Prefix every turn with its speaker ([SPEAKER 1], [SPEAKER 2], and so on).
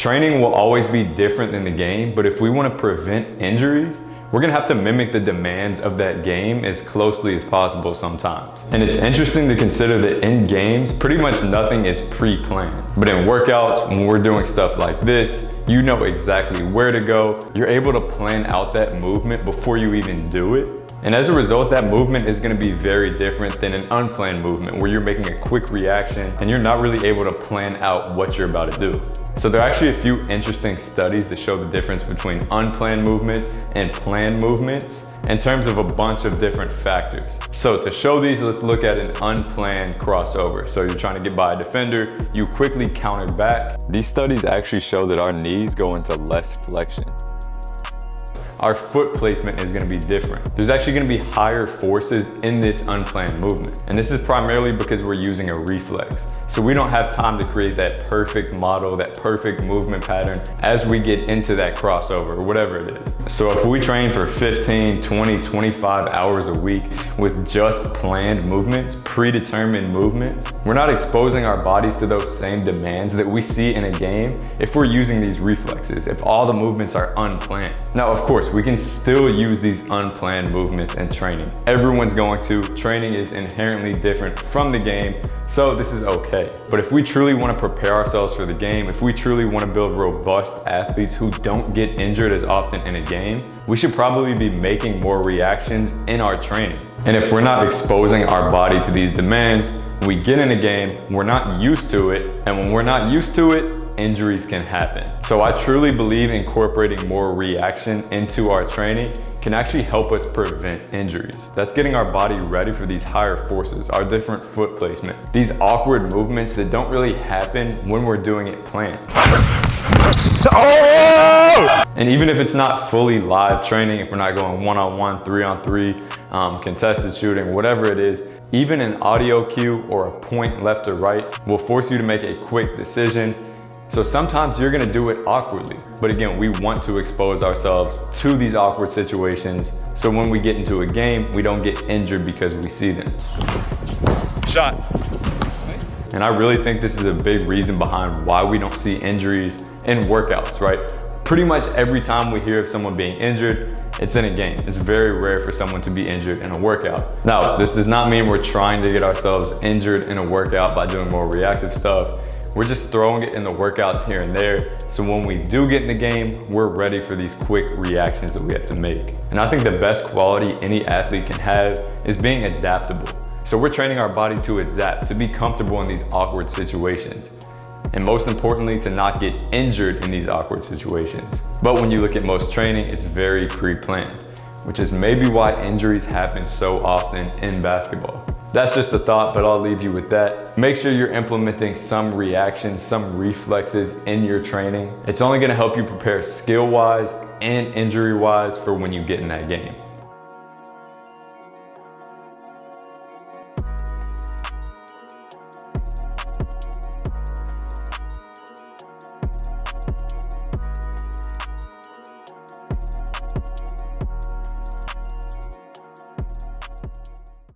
[SPEAKER 1] Training will always be different than the game, but if we want to prevent injuries, we're gonna have to mimic the demands of that game as closely as possible sometimes. And it's interesting to consider that in games, pretty much nothing is pre-planned. But in workouts, when we're doing stuff like this, you know exactly where to go. You're able to plan out that movement before you even do it. And as a result, that movement is gonna be very different than an unplanned movement where you're making a quick reaction and you're not really able to plan out what you're about to do. So there are actually a few interesting studies that show the difference between unplanned movements and planned movements in terms of a bunch of different factors. So to show these, let's look at an unplanned crossover. So you're trying to get by a defender, you quickly counter back. These studies actually show that our knees go into less flexion. Our foot placement is gonna be different. There's actually gonna be higher forces in this unplanned movement. And this is primarily because we're using a reflex. So we don't have time to create that perfect model, that perfect movement pattern as we get into that crossover or whatever it is. So if we train for 15, 20, 25 hours a week with just planned movements, predetermined movements, we're not exposing our bodies to those same demands that we see in a game if we're using these reflexes, if all the movements are unplanned. Now, of course, we can still use these unplanned movements in training. Everyone's going to. Training is inherently different from the game, so this is okay. But if we truly want to prepare ourselves for the game, if we truly want to build robust athletes who don't get injured as often in a game, we should probably be making more reactions in our training. And if we're not exposing our body to these demands, we get in a game, we're not used to it, and when we're not used to it, injuries can happen. So I truly believe incorporating more reaction into our training can actually help us prevent injuries. That's getting our body ready for these higher forces, our different foot placement, these awkward movements that don't really happen when we're doing it planned. Oh! And even if it's not fully live training, if we're not going one-on-one, three-on-three, contested shooting, whatever it is, even an audio cue or a point left or right will force you to make a quick decision. So sometimes you're gonna do it awkwardly. But again, we want to expose ourselves to these awkward situations so when we get into a game, we don't get injured because we see them. Shot. And I really think this is a big reason behind why we don't see injuries in workouts, right? Pretty much every time we hear of someone being injured, it's in a game. It's very rare for someone to be injured in a workout. Now, this does not mean we're trying to get ourselves injured in a workout by doing more reactive stuff. We're just throwing it in the workouts here and there, so when we do get in the game, we're ready for these quick reactions that we have to make. And I think the best quality any athlete can have is being adaptable. So we're training our body to adapt, to be comfortable in these awkward situations. And most importantly, to not get injured in these awkward situations. But when you look at most training, it's very pre-planned, which is maybe why injuries happen so often in basketball. That's just a thought, but I'll leave you with that. Make sure you're implementing some reactions, some reflexes in your training. It's only gonna help you prepare skill-wise and injury-wise for when you get in that game.